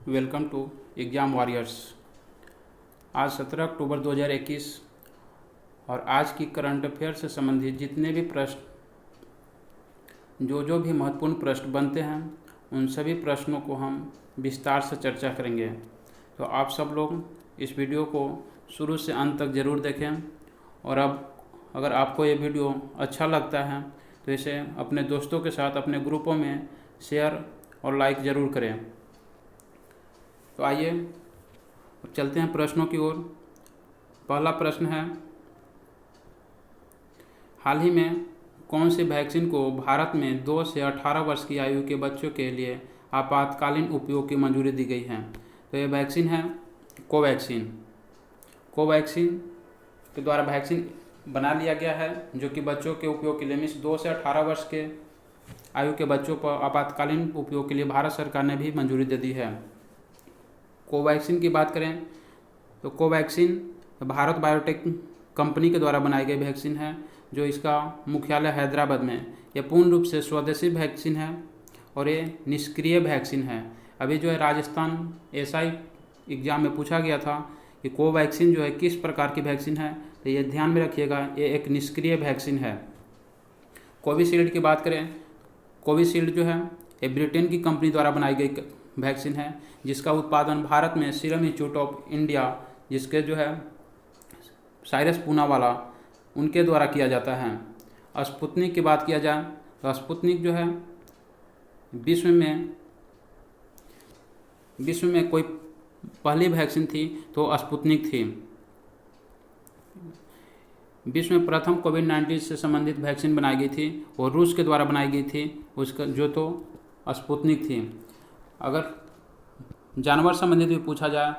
Welcome to exam warriors. आज 17 अक्टूबर 2021 और आज की करंट अफेयर से संबंधित जितने भी प्रश्न जो भी महत्वपूर्ण प्रश्न बनते हैं उन सभी प्रश्नों को हम विस्तार से चर्चा करेंगे। तो आप सब लोग इस वीडियो को शुरू से अंत तक ज़रूर देखें और अब अगर आपको ये वीडियो अच्छा लगता है तो इसे अपने दोस्तों के साथ अपने ग्रुपों में शेयर और लाइक ज़रूर करें। तो आइए चलते हैं प्रश्नों की ओर। पहला प्रश्न है, हाल ही में कौन सी वैक्सीन को भारत में 2 से 18 वर्ष की आयु के बच्चों के लिए आपातकालीन उपयोग की मंजूरी दी गई है? तो ये वैक्सीन है कोवैक्सीन। कोवैक्सीन के द्वारा वैक्सीन बना लिया गया है जो कि बच्चों के उपयोग के लिए मीन्स 2 से 18 वर्ष के आयु के बच्चों पर आपातकालीन उपयोग के लिए भारत सरकार ने भी मंजूरी दे दी है। कोवैक्सीन की बात करें तो कोवैक्सीन भारत बायोटेक कंपनी के द्वारा बनाई गई वैक्सीन है जो इसका मुख्यालय हैदराबाद में। यह पूर्ण रूप से स्वदेशी वैक्सीन है और ये निष्क्रिय वैक्सीन है। अभी जो है राजस्थान एसआई एग्ज़ाम में पूछा गया था कि कोवैक्सीन जो है किस प्रकार की वैक्सीन है, तो ये ध्यान में रखिएगा, ये एक निष्क्रिय वैक्सीन है। कोविशील्ड की बात करें, कोविशील्ड जो है ये ब्रिटेन की कंपनी द्वारा बनाई गई वैक्सीन है जिसका उत्पादन भारत में सीरम इंस्टीट्यूट ऑफ इंडिया, जिसके जो है साइरस पूनावाला, उनके द्वारा किया जाता है। स्पुतनिक की बात किया जाए तो स्पुतनिक जो है विश्व में कोई पहली वैक्सीन थी तो स्पुतनिक थी। विश्व में प्रथम कोविड-19 से संबंधित वैक्सीन बनाई गई थी और रूस के द्वारा बनाई गई थी, उसका जो तो स्पुतनिक थी। अगर जानवर संबंधित भी पूछा जाए,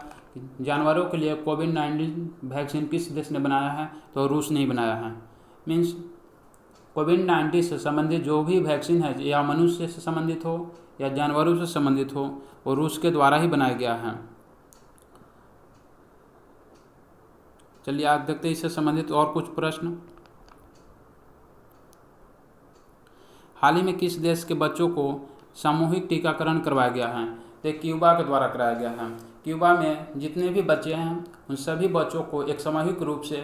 जानवरों के लिए कोविड-19 वैक्सीन किस देश ने बनाया है, तो रूस ने ही बनाया है। मीन्स कोविड-19 से संबंधित जो भी वैक्सीन है या मनुष्य से संबंधित हो या जानवरों से संबंधित हो, वो रूस के द्वारा ही बनाया गया है। चलिए आगे देखते हैं इससे संबंधित और कुछ प्रश्न। हाल ही में किस देश के बच्चों को सामूहिक टीकाकरण करवाया गया है? तो क्यूबा के द्वारा कराया गया है। क्यूबा में जितने भी बच्चे हैं उन सभी बच्चों को एक सामूहिक रूप से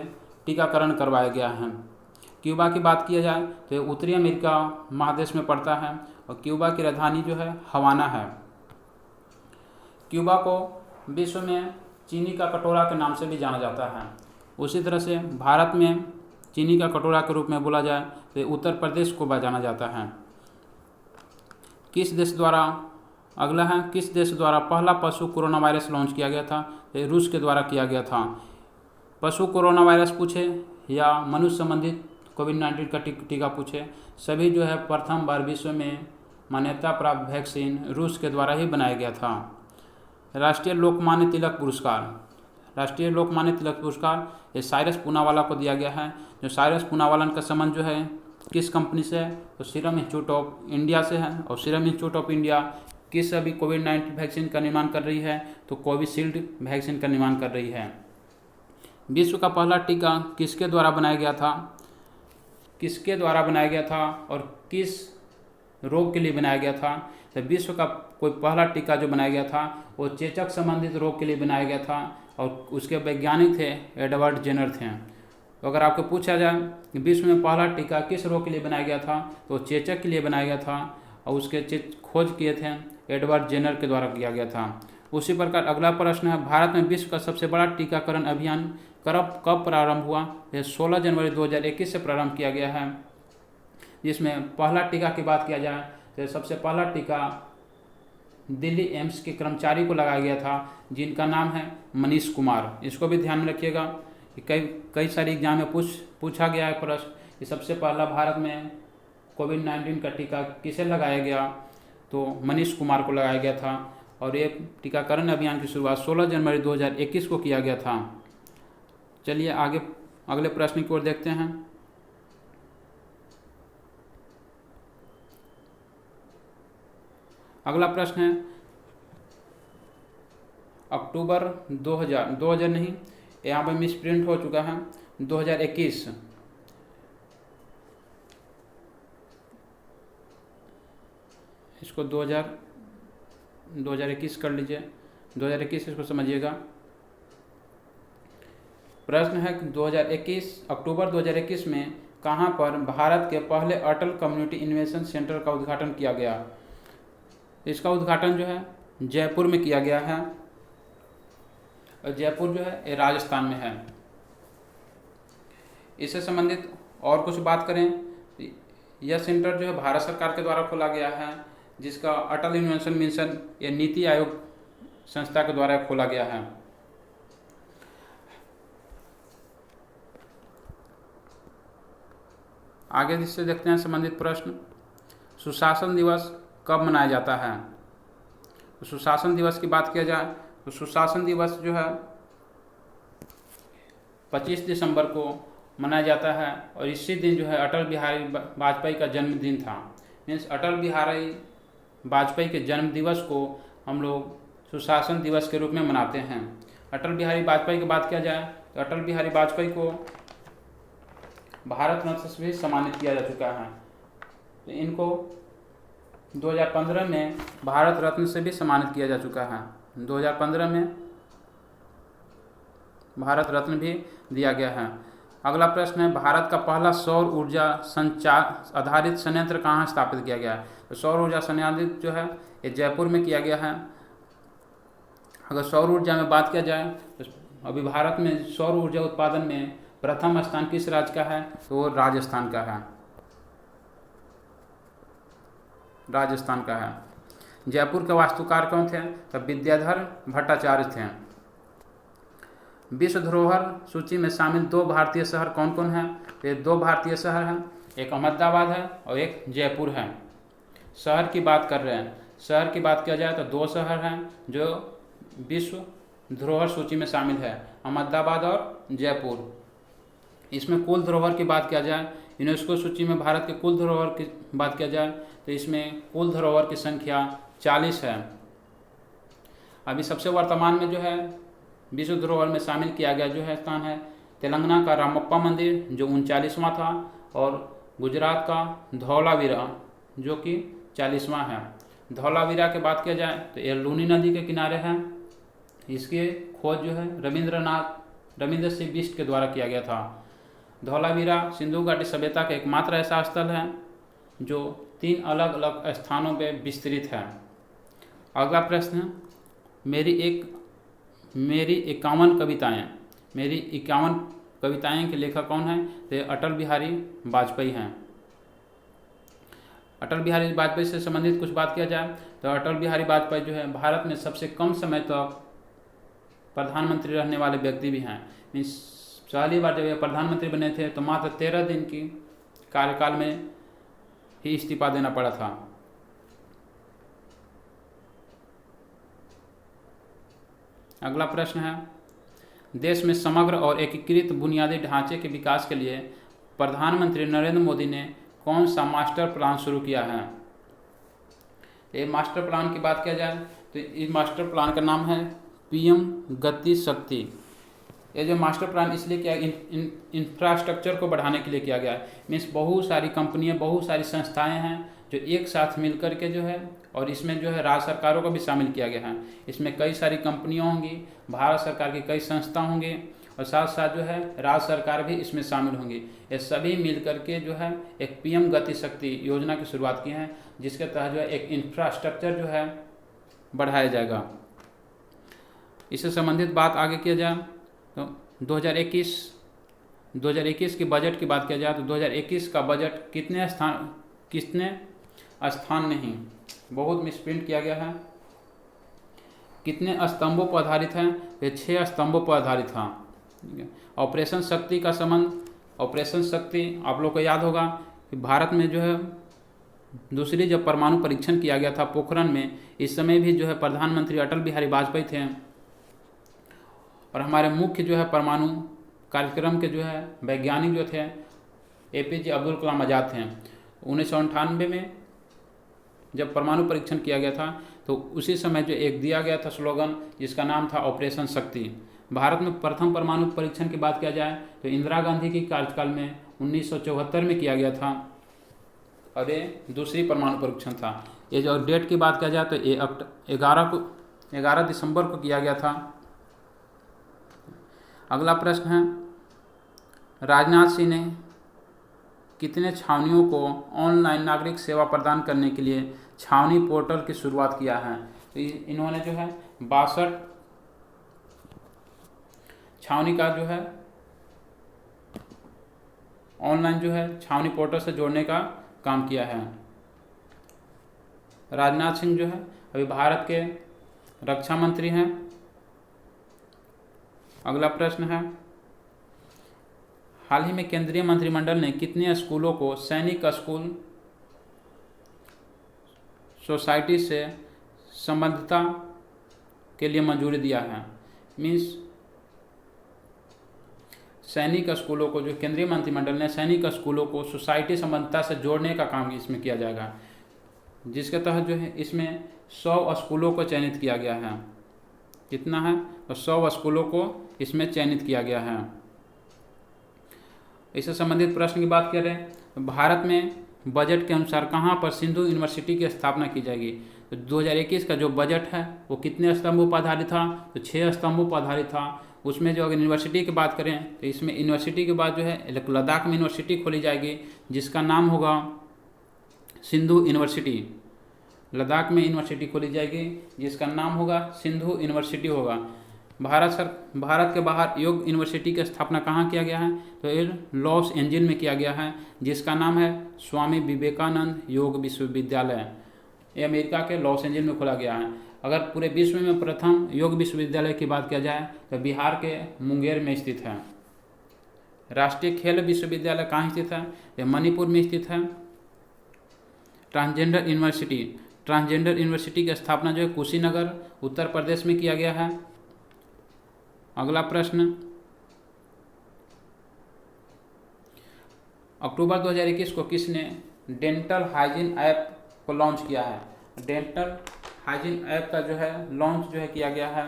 टीकाकरण करवाया गया है। क्यूबा की बात किया जाए तो उत्तरी अमेरिका महादेश में पड़ता है और क्यूबा की राजधानी जो है हवाना है। क्यूबा को विश्व में चीनी का कटोरा के नाम से भी जाना जाता है। उसी तरह से भारत में चीनी का कटोरा के रूप में बोला जाए तो उत्तर प्रदेश को जाना जाता है। किस देश द्वारा अगला है, किस देश द्वारा पहला पशु कोरोना वायरस लॉन्च किया गया था? तो रूस के द्वारा किया गया था। पशु कोरोना वायरस पूछे या मनुष्य संबंधित कोविड-19 का टीका पूछे, सभी जो है प्रथम बार विश्व में मान्यता प्राप्त वैक्सीन रूस के द्वारा ही बनाया गया था। राष्ट्रीय लोकमान्य तिलक पुरस्कार, राष्ट्रीय लोकमान्य तिलक पुरस्कार ये साइरस पूनावाला को दिया गया है। जो साइरस पूनावाला का संबंध जो है किस कंपनी से है, तो सीरम इंस्टीट्यूट ऑफ इंडिया से है। और सीरम इंस्टीट्यूट ऑफ इंडिया किस अभी कोविड-19 वैक्सीन का निर्माण कर रही है, तो कोविशील्ड वैक्सीन का निर्माण कर रही है। विश्व का पहला टीका किसके द्वारा बनाया गया था? किसके द्वारा बनाया गया था और किस रोग के लिए बनाया गया था? तो विश्व का कोई पहला टीका जो बनाया गया था वो चेचक संबंधित रोग के लिए बनाया गया था और उसके वैज्ञानिक थे एडवर्ड जेनर थे। तो अगर आपको पूछा जाए कि विश्व में पहला टीका किस रोग के लिए बनाया गया था, तो चेचक के लिए बनाया गया था और उसके खोज किए थे एडवर्ड जेनर के द्वारा किया गया था। उसी प्रकार अगला प्रश्न है, भारत में विश्व का सबसे बड़ा टीकाकरण अभियान कब प्रारंभ हुआ? यह 16 जनवरी 2021 से प्रारंभ किया गया है। जिसमें पहला टीका की बात किया जाए तो सबसे पहला टीका दिल्ली एम्स के कर्मचारी को लगाया गया था जिनका नाम है मनीष कुमार। इसको भी ध्यान में रखिएगा कि कई सारी एग्जाम में पूछा गया है प्रश्न कि सबसे पहला भारत में कोविड-19 का टीका किसे लगाया गया, तो मनीष कुमार को लगाया गया था। और ये टीकाकरण अभियान की शुरुआत 16 जनवरी 2021 को किया गया था। चलिए आगे अगले प्रश्न की ओर देखते हैं। अगला प्रश्न है, अक्टूबर 2000 नहीं, यहाँ पर मिस प्रिंट हो चुका है, 2021 इसको 2021 कर लीजिए। 2021 इसको समझिएगा। प्रश्न है 2021 अक्टूबर 2021 में कहाँ पर भारत के पहले अटल कम्युनिटी इन्वेंशन सेंटर का उद्घाटन किया गया? इसका उद्घाटन जो है जयपुर में किया गया है, और जयपुर जो है ये राजस्थान में है। इससे संबंधित और कुछ बात करें, यह सेंटर जो है भारत सरकार के द्वारा खोला गया है, जिसका अटल इन्वेंशन मिशन या नीति आयोग संस्था के द्वारा खोला गया है। आगे जिससे देखते हैं संबंधित प्रश्न, सुशासन दिवस कब मनाया जाता है? तो सुशासन दिवस की बात किया जाए तो सुशासन दिवस जो है 25 दिसंबर को मनाया जाता है, और इसी दिन जो है अटल बिहारी वाजपेयी का जन्मदिन था। मीन्स अटल बिहारी वाजपेयी के जन्म दिवस को हम लोग सुशासन दिवस के रूप में मनाते हैं। अटल बिहारी वाजपेयी की बात किया जाए तो अटल बिहारी वाजपेयी को भारत रत्न से भी सम्मानित किया जा चुका है। तो इनको 2015 में भारत रत्न से भी सम्मानित किया जा चुका है। 2015 में भारत रत्न भी दिया गया है। अगला प्रश्न है, भारत का पहला सौर ऊर्जा संचार आधारित संयंत्र कहाँ स्थापित किया गया है? तो सौर ऊर्जा संयंत्र जो है ये जयपुर में किया गया है। अगर सौर ऊर्जा में बात किया जाए तो अभी भारत में सौर ऊर्जा उत्पादन में प्रथम स्थान किस राज्य का है? तो वो राजस्थान का है, राजस्थान का है। जयपुर के वास्तुकार कौन थे? तो विद्याधर भट्टाचार्य थे। विश्व धरोहर सूची में शामिल 2 भारतीय शहर कौन कौन हैं? तो ये 2 भारतीय शहर हैं, एक अहमदाबाद है और एक जयपुर है। शहर की बात कर रहे हैं, शहर की बात किया जाए तो 2 शहर हैं जो विश्व धरोहर सूची में शामिल है, अहमदाबाद और जयपुर। इसमें कुल धरोहर की बात किया जाए, यूनेस्को सूची में भारत के कुल धरोहर की बात किया जाए तो इसमें कुल धरोहर की संख्या 40 है। अभी सबसे वर्तमान में जो है विश्व धरोहर में शामिल किया गया जो है स्थान है तेलंगाना का रामप्पा मंदिर जो 39वां था, और गुजरात का धौलावीरा जो कि 40वां है। धौलावीरा की बात किया जाए तो ये लूनी नदी के किनारे है। इसके खोज जो है रविंद्र सिंह बिष्ट के द्वारा किया गया था। धौलावीरा सिंधु घाटी सभ्यता का एकमात्र ऐसा स्थल है जो 3 अलग अलग स्थानों पर विस्तृत है। अगला प्रश्न है, मेरी 51 कविताएं के लेखक कौन है? तो अटल बिहारी वाजपेयी हैं। अटल बिहारी वाजपेयी से संबंधित कुछ बात किया जाए तो अटल बिहारी वाजपेयी जो है भारत में सबसे कम समय तक प्रधानमंत्री रहने वाले व्यक्ति भी हैं। मीन्स पहली बार जब ये प्रधानमंत्री बने थे तो मात्र 13 दिन की कार्यकाल में ही इस्तीफा देना पड़ा था। अगला प्रश्न है, देश में समग्र और एकीकृत बुनियादी ढांचे के विकास के लिए प्रधानमंत्री नरेंद्र मोदी ने कौन सा मास्टर प्लान शुरू किया है? ये मास्टर प्लान की बात किया जाए तो इस मास्टर प्लान का नाम है पीएम गति शक्ति। ये जो मास्टर प्लान इसलिए किया इंफ्रास्ट्रक्चर को बढ़ाने के लिए किया गया है। मीन्स बहुत सारी कंपनियां, बहुत सारी संस्थाएं हैं जो एक साथ मिल कर के जो है, और इसमें जो है राज्य सरकारों को भी शामिल किया गया है। इसमें कई सारी कंपनियां होंगी, भारत सरकार की कई संस्था होंगे, और साथ साथ जो है राज्य सरकार भी इसमें शामिल होंगी। ये सभी मिल करके जो है एक पीएम गति शक्ति योजना की शुरुआत की है, जिसके तहत जो है एक इंफ्रास्ट्रक्चर जो है बढ़ाया जाएगा। इससे संबंधित बात आगे किया जाए तो 2021 की बजट की बात किया जाए तो 2021 का बजट कितने स्थान नहीं, बहुत मिसप्रिंट किया गया है। कितने स्तंभों पर आधारित है? ये 6 स्तंभों पर आधारित था। ऑपरेशन शक्ति का संबंध, ऑपरेशन शक्ति आप लोग को याद होगा कि भारत में जो है दूसरी जब परमाणु परीक्षण किया गया था पोखरण में, इस समय भी जो है प्रधानमंत्री अटल बिहारी वाजपेयी थे, और हमारे मुख्य जो है परमाणु कार्यक्रम के जो है वैज्ञानिक जो थे APJ अब्दुल कलाम आज़ाद थे। 1998 में जब परमाणु परीक्षण किया गया था तो उसी समय जो एक दिया गया था स्लोगन, जिसका नाम था ऑपरेशन शक्ति। भारत में प्रथम परमाणु परीक्षण की बात किया जाए तो इंदिरा गांधी की कार्यकाल में 1974 में किया गया था, और ये दूसरी परमाणु परीक्षण था। ये जो डेट की बात किया जाए तो ये 11 दिसंबर को किया गया था। अगला प्रश्न है, राजनाथ सिंह ने कितने छावनियों को ऑनलाइन नागरिक सेवा प्रदान करने के लिए छावनी पोर्टल की शुरुआत किया है? तो इन्होंने जो है 62 छावनी का जो है ऑनलाइन जो है छावनी पोर्टल से जोड़ने का काम किया है। राजनाथ सिंह जो है अभी भारत के रक्षा मंत्री हैं। अगला प्रश्न है, हाल ही में केंद्रीय मंत्रिमंडल ने कितने स्कूलों को सैनिक स्कूल सोसाइटी से संबद्धता के लिए मंजूरी दिया है? मीन्स सैनिक स्कूलों को, जो केंद्रीय मंत्रिमंडल ने सैनिक स्कूलों को सोसाइटी संबद्धता से जोड़ने का काम इसमें किया जाएगा, जिसके तहत जो है इसमें 100 स्कूलों को चयनित किया गया है। कितना है? तो 100 स्कूलों को इसमें चयनित किया गया है। इससे संबंधित प्रश्न की बात करें तो भारत में बजट के अनुसार कहाँ पर सिंधु यूनिवर्सिटी की स्थापना की जाएगी? तो 2021 का जो बजट है वो कितने स्तंभों पर आधारित था? तो 6 स्तंभों पर आधारित था। उसमें जो अगर यूनिवर्सिटी की बात करें तो इसमें यूनिवर्सिटी के बाद जो है लद्दाख में यूनिवर्सिटी खोली जाएगी, जिसका नाम होगा सिंधु यूनिवर्सिटी। लद्दाख में यूनिवर्सिटी खोली जाएगी जिसका नाम होगा सिंधु यूनिवर्सिटी होगा। भारत के बाहर योग यूनिवर्सिटी की स्थापना कहाँ किया गया है? तो ये लॉस एंजिल्स में किया गया है, जिसका नाम है स्वामी विवेकानंद योग विश्वविद्यालय। ये अमेरिका के लॉस एंजिल्स में खोला गया है। अगर पूरे विश्व में प्रथम योग विश्वविद्यालय की बात किया जाए तो बिहार के मुंगेर में स्थित है। राष्ट्रीय खेल विश्वविद्यालय कहाँ स्थित है? यह मणिपुर में स्थित है। ट्रांसजेंडर यूनिवर्सिटी की स्थापना जो है कुशीनगर उत्तर प्रदेश में किया गया है। अगला प्रश्न, अक्टूबर 2021 को किसने डेंटल हाइजीन ऐप को लॉन्च किया है? डेंटल हाइजीन ऐप का जो है लॉन्च जो है किया गया है,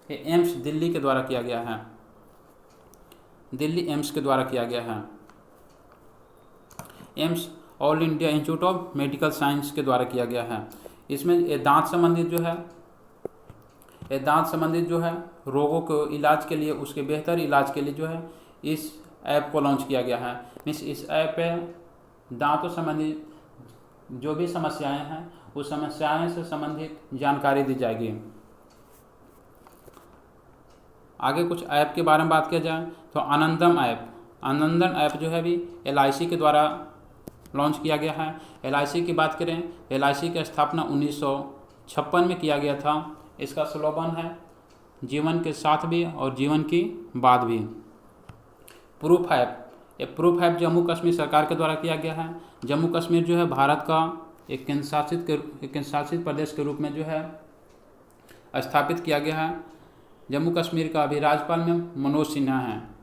ये एम्स दिल्ली के द्वारा किया गया है। दिल्ली एम्स के द्वारा किया गया है। AIIMS all India institute of medical science के द्वारा किया गया है। इसमें ये दांत संबंधित जो है रोगों को इलाज के लिए, उसके बेहतर इलाज के लिए जो है इस ऐप को लॉन्च किया गया है। इस ऐप पे दांतों संबंधित जो भी समस्याएं हैं उस समस्याएं से संबंधित जानकारी दी जाएगी। आगे कुछ ऐप के बारे में बात किया जाए तो आनंदम ऐप जो है भी LIC के द्वारा लॉन्च किया गया है। LIC की बात करें, LIC की स्थापना 1956 में किया गया था। इसका स्लोगन है जीवन के साथ भी और जीवन की बाद भी। प्रूफ ऐप जम्मू कश्मीर सरकार के द्वारा किया गया है। जम्मू कश्मीर जो है भारत का एक केंद्र शासित प्रदेश के रूप में जो है स्थापित किया गया है। जम्मू कश्मीर का अभी राज्यपाल में मनोज सिन्हा हैं।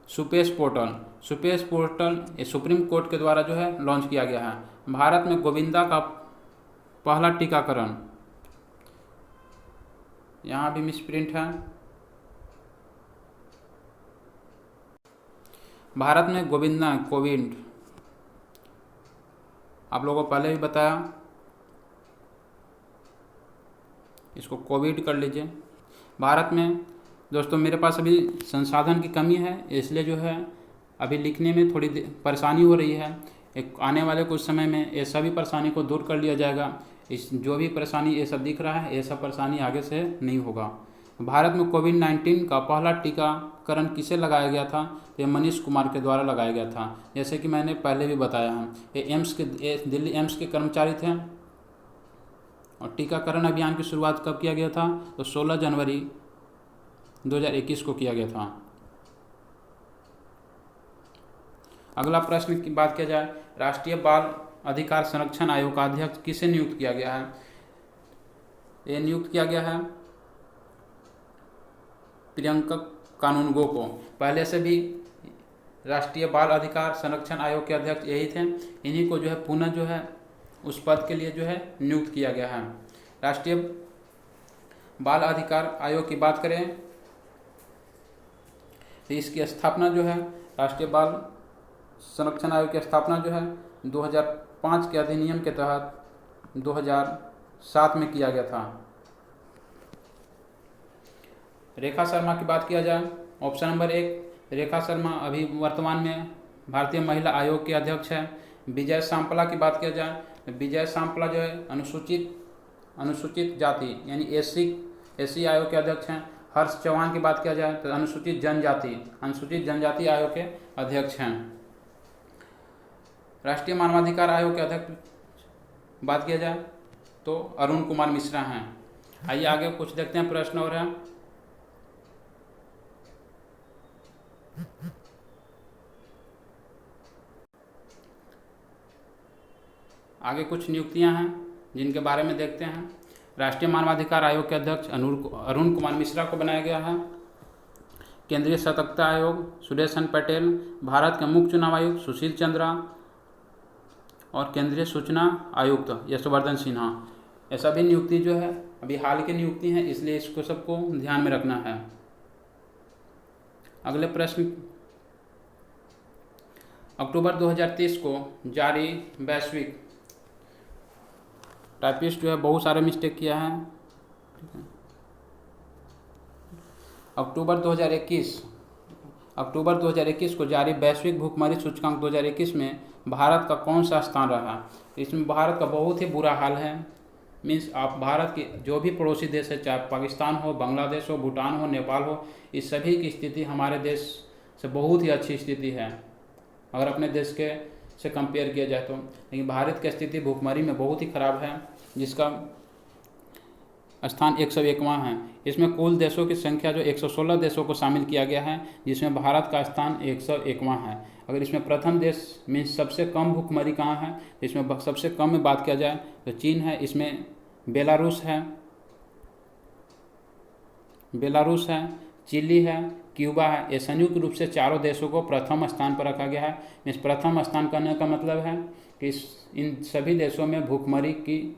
सुपेश पोर्टल ये सुप्रीम कोर्ट के द्वारा जो है लॉन्च किया गया है। भारत में गोविंदा का पहला टीकाकरण, यहाँ भी मिसप्रिंट है। भारत में कोविड आप लोगों को पहले भी बताया, इसको कोविड कर लीजिए। भारत में दोस्तों मेरे पास अभी संसाधन की कमी है, इसलिए जो है अभी लिखने में थोड़ी परेशानी हो रही है। एक आने वाले कुछ समय में ये सभी परेशानी को दूर कर लिया जाएगा। इस जो भी परेशानी ये सब दिख रहा है, ये सब परेशानी आगे से नहीं होगा। भारत में कोविड-19 का पहला टीकाकरण किसे लगाया गया था? ये मनीष कुमार के द्वारा लगाया गया था, जैसे कि मैंने पहले भी बताया है। ये दिल्ली एम्स के कर्मचारी थे और टीकाकरण अभियान की शुरुआत कब किया गया था? तो 16 जनवरी 2021 को किया गया था। अगला प्रश्न की बात किया जाए, राष्ट्रीय बाल अधिकार संरक्षण आयोग का अध्यक्ष किसे नियुक्त किया गया है? ये नियुक्त किया गया है प्रियंका कानूनगो को। पहले से भी राष्ट्रीय बाल अधिकार संरक्षण आयोग के अध्यक्ष यही थे। इन्हीं को जो है पुनः जो है उस पद के लिए जो है नियुक्त किया गया है। राष्ट्रीय बाल अधिकार आयोग की बात करें तो इसकी स्थापना जो है, राष्ट्रीय बाल संरक्षण आयोग की स्थापना जो है 2005 के अधिनियम के तहत 2007 में किया गया था। रेखा शर्मा की बात किया जाए, ऑप्शन नंबर 1, रेखा शर्मा अभी वर्तमान में भारतीय महिला आयोग के अध्यक्ष है। विजय सांपला की बात किया जाए, विजय सांपला जो है अनुसूचित जाति यानी एससी आयोग के अध्यक्ष हैं। हर्ष चौहान की बात किया जाए तो अनुसूचित जनजाति आयोग के अध्यक्ष हैं। राष्ट्रीय मानवाधिकार आयोग के अध्यक्ष बात किया जाए तो अरुण कुमार मिश्रा हैं। आइए आगे कुछ देखते हैं प्रश्न और हैं। आगे कुछ नियुक्तियां हैं जिनके बारे में देखते हैं। राष्ट्रीय मानवाधिकार आयोग के अध्यक्ष अरुण कुमार मिश्रा को बनाया गया है। केंद्रीय सतर्कता आयोग सुदर्शन पटेल, भारत के मुख्य चुनाव आयुक्त सुशील चंद्रा और केंद्रीय सूचना आयुक्त यशवर्धन सिन्हा। ये सभी नियुक्ति जो है अभी हाल की नियुक्ति है, इसलिए इसको सबको ध्यान में रखना है। अगले प्रश्न, अक्टूबर 2030 को जारी वैश्विक, टाइपिस्ट जो है बहुत सारे मिस्टेक किया है। अक्टूबर 2021 को जारी वैश्विक भुखमरी सूचकांक 2021 में भारत का कौन सा स्थान रहा? इसमें भारत का बहुत ही बुरा हाल है। मीन्स आप भारत के जो भी पड़ोसी देश है, चाहे पाकिस्तान हो, बांग्लादेश हो, भूटान हो, नेपाल हो, इस सभी की स्थिति हमारे देश से बहुत ही अच्छी स्थिति है अगर अपने देश के से कंपेयर किया जाए तो। लेकिन भारत की स्थिति भुखमरी में बहुत ही खराब है, जिसका स्थान 101वां है। इसमें कुल देशों की संख्या जो 116 देशों को शामिल किया गया है, जिसमें भारत का स्थान 101वां है। अगर इसमें प्रथम देश मीन्स सबसे कम भुखमरी कहाँ है, इसमें सबसे कम में बात किया जाए तो चीन है, इसमें बेलारूस है, चिली है, क्यूबा है। ये संयुक्त रूप से चारों देशों को प्रथम स्थान पर रखा गया है। इस प्रथम स्थान करने का मतलब है कि इन सभी देशों में भुखमरी की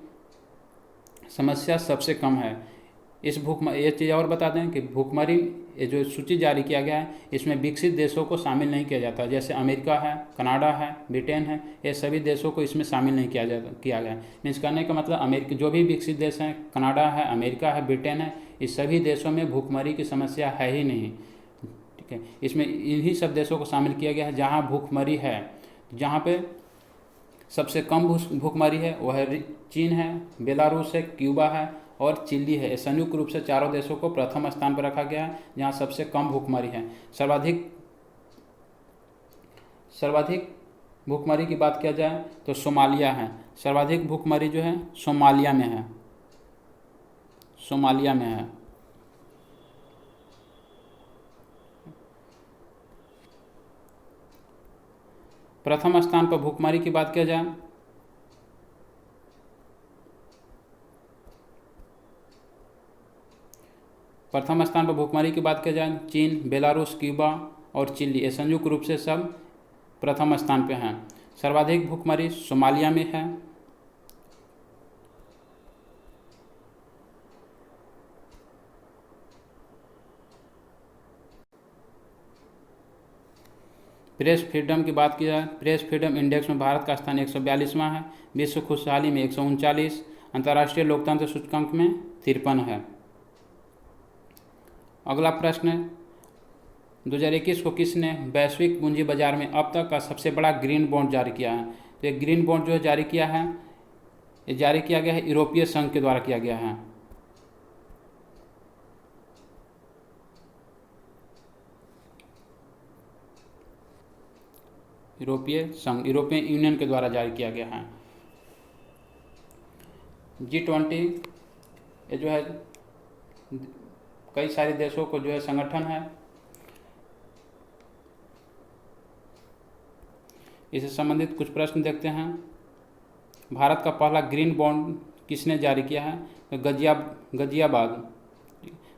समस्या सबसे कम है। ये चीज़ और बता दें कि भुखमरी ये जो सूची जारी किया गया है, इसमें विकसित देशों को शामिल नहीं किया जाता। जैसे अमेरिका है, कनाडा है, ब्रिटेन है, ये सभी देशों को इसमें शामिल नहीं किया गया है। मीन्स कहने का मतलब अमेरिका जो भी विकसित देश हैं, कनाडा है, अमेरिका है, ब्रिटेन है, इस सभी देशों में भुखमरी की समस्या है ही नहीं। ठीक है, इसमें इन्हीं सब देशों को शामिल किया गया है जहाँ भुखमरी है। जहाँ पे सबसे कम भुखमरी है वह है चीन है, बेलारूस है, क्यूबा है और चिली है। संयुक्त रूप से चारों देशों को प्रथम स्थान पर रखा गया है जहाँ सबसे कम भुखमरी है। सर्वाधिक भुखमरी की बात किया जाए तो सोमालिया है। सर्वाधिक भुखमरी जो है सोमालिया में है। प्रथम स्थान पर भुखमरी की बात किया जाए चीन, बेलारूस, क्यूबा और चिली, ये संयुक्त रूप से सब प्रथम स्थान पे हैं। सर्वाधिक भुखमरी सोमालिया में है। प्रेस फ्रीडम की बात की जाए, प्रेस फ्रीडम इंडेक्स में भारत का स्थान 142वां है। विश्व खुशहाली में 139, अंतर्राष्ट्रीय लोकतंत्र सूचकांक में 53 है। अगला प्रश्न है, 2021 को किसने वैश्विक पूंजी बाजार में अब तक का सबसे बड़ा ग्रीन बॉन्ड जारी किया है? तो ये ग्रीन बॉन्ड जो है जारी किया गया है यूरोपीय संघ के द्वारा किया गया है। यूरोपियन यूनियन के द्वारा जारी किया गया है। G20 ये जो है कई सारे देशों को जो है संगठन है। इससे संबंधित कुछ प्रश्न देखते हैं। भारत का पहला ग्रीन बॉन्ड किसने जारी किया है? तो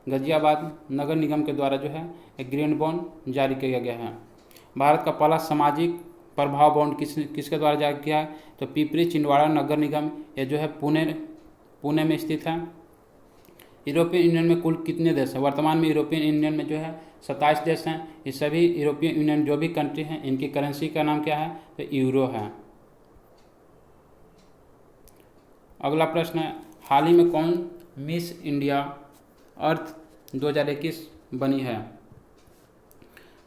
गाजियाबाद नगर निगम के द्वारा जो है एक ग्रीन बॉन्ड जारी किया गया है। भारत का पहला सामाजिक प्रभाव बॉन्ड किसके द्वारा जारी किया है? तो पिपरी चिंदवाड़ा नगर निगम, ये जो है पुणे में स्थित है। यूरोपियन यूनियन में कुल कितने देश हैं? वर्तमान में यूरोपियन यूनियन में जो है 27 देश हैं। ये सभी यूरोपियन यूनियन जो भी कंट्री हैं, इनकी करेंसी का नाम क्या है? तो यूरो है। अगला प्रश्न है, हाल ही में कौन मिस इंडिया अर्थ 2021 बनी है?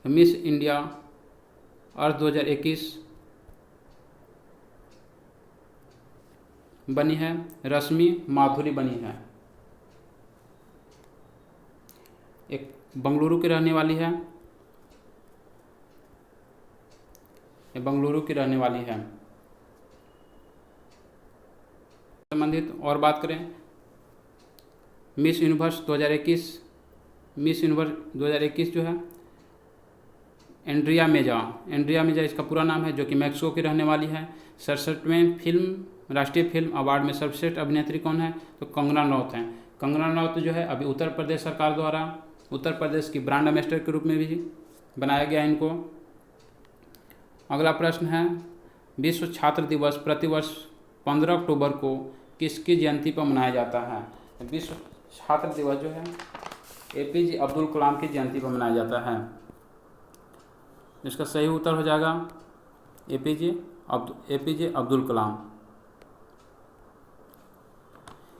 मिस इंडिया अर्थ 2021 बनी है रश्मि माधुरी बनी है। एक बंगलुरु की रहने वाली है, ये बंगलुरु की रहने वाली है। संबंधित और बात करें मिस यूनिवर्स 2021, मिस यूनिवर्स 2021 जो है एंड्रिया मेजा इसका पूरा नाम है, जो कि मैक्सिको की रहने वाली है। 67वें राष्ट्रीय फिल्म अवार्ड में सर्वश्रेष्ठ अभिनेत्री कौन है? तो कंगना रनौत हैं। कंगना रनौत जो है अभी उत्तर प्रदेश सरकार द्वारा उत्तर प्रदेश की ब्रांड एम्बेसडर के रूप में भी बनाया गया इनको। अगला प्रश्न है विश्व छात्र दिवस प्रतिवर्ष 15 अक्टूबर को किसकी जयंती पर मनाया जाता है? विश्व छात्र दिवस जो है APJ अब्दुल कलाम की जयंती पर मनाया जाता है। इसका सही उत्तर हो जाएगा APJ अब्दुल कलाम।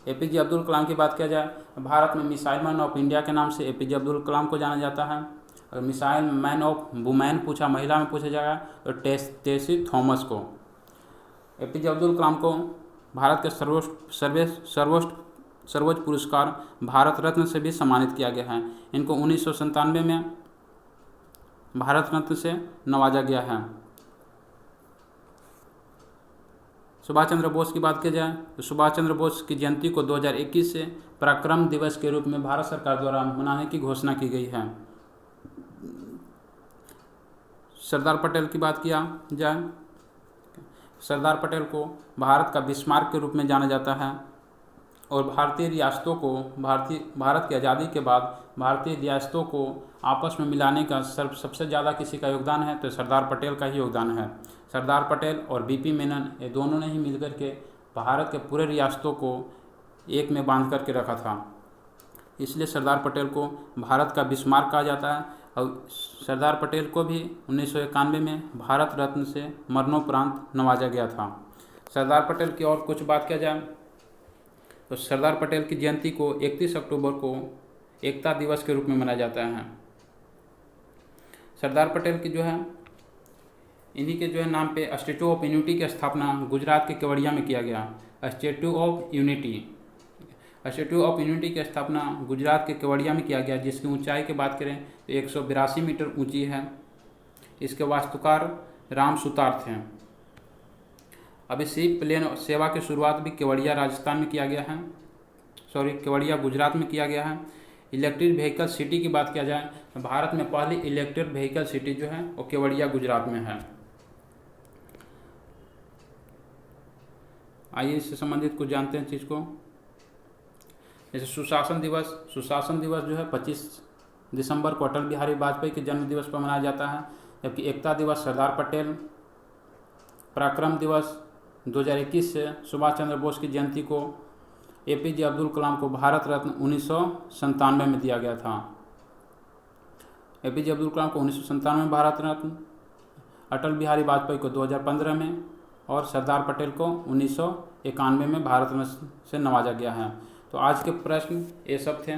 APJ अब्दुल कलाम की बात किया जाए, भारत में मिसाइल मैन ऑफ इंडिया के नाम से APJ अब्दुल कलाम को जाना जाता है। अगर मिसाइल मैन ऑफ वुमेन पूछा, महिला में पूछा जाएगा तो टेसी थॉमस को। APJ अब्दुल कलाम को भारत के सर्वोच्च पुरस्कार भारत रत्न से भी सम्मानित किया गया है। इनको 1997 में भारत रत्न से नवाजा गया है। सुभाष चंद्र बोस की बात की जाए तो सुभाष चंद्र बोस की जयंती को 2021 से पराक्रम दिवस के रूप में भारत सरकार द्वारा मनाने की घोषणा की गई है। सरदार पटेल की बात किया जाए, सरदार पटेल को भारत का बिस्मार्क के रूप में जाना जाता है और भारतीय रियासतों को भारत की आज़ादी के बाद भारतीय रियासतों को आपस में मिलाने का सबसे ज़्यादा किसी का योगदान है तो सरदार पटेल का ही योगदान है। सरदार पटेल और BP मेनन ये दोनों ने ही मिलकर के भारत के पूरे रियासतों को एक में बांध करके रखा था, इसलिए सरदार पटेल को भारत का बिस्मार्क कहा जाता है। और सरदार पटेल को भी 1991 में भारत रत्न से मरणोपरांत नवाजा गया था। सरदार पटेल की और कुछ बात किया जाए तो सरदार पटेल की जयंती को 31 अक्टूबर को एकता दिवस के रूप में मनाया जाता है। सरदार पटेल की जो है इन्हीं के जो है नाम पे स्टैचू ऑफ यूनिटी की स्थापना गुजरात के केवड़िया में किया गया। स्टैचू ऑफ यूनिटी की स्थापना गुजरात के केवड़िया में किया गया, जिसकी ऊंचाई की बात करें तो 182 मीटर ऊंची है। इसके वास्तुकार राम सुतार थे। अभी शिप प्लेन सेवा की शुरुआत भी केवड़िया राजस्थान में किया गया है, केवड़िया गुजरात में किया गया है। इलेक्ट्रिक व्हीकल सिटी की बात किया जाए तो भारत में पहली इलेक्ट्रिक व्हीकल सिटी जो है वो केवड़िया गुजरात में है। आइए इससे संबंधित कुछ जानते हैं चीज़ को। जैसे सुशासन दिवस जो है 25 दिसंबर को अटल बिहारी वाजपेयी के जन्म दिवस पर मनाया जाता है, जबकि एकता दिवस सरदार पटेल, पराक्रम दिवस 2021 से सुभाष चंद्र बोस की जयंती को APJ अब्दुल कलाम को भारत रत्न 1997 में दिया गया था। APJ अब्दुल कलाम को 1997 में भारत रत्न, अटल बिहारी वाजपेयी को 2015 में और सरदार पटेल को 1991 में भारत रत्न से नवाजा गया है। तो आज के प्रश्न ये सब थे।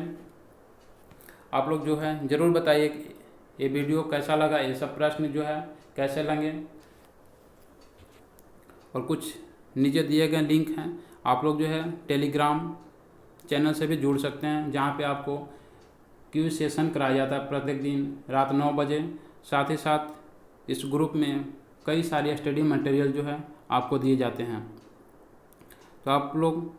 आप लोग जो है ज़रूर बताइए ये वीडियो कैसा लगा, ये सब प्रश्न जो है कैसे लगे। और कुछ नीचे दिए गए लिंक हैं, आप लोग जो है टेलीग्राम चैनल से भी जुड़ सकते हैं, जहाँ पे आपको क्विज सेशन कराया जाता है प्रत्येक दिन रात 9 बजे। साथ ही साथ इस ग्रुप में कई सारी स्टडी मटेरियल जो है आपको दिए जाते हैं। तो आप लोग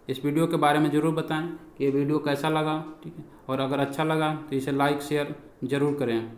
इस वीडियो के बारे में ज़रूर बताएं कि ये वीडियो कैसा लगा, ठीक है। और अगर अच्छा लगा तो इसे लाइक शेयर ज़रूर करें।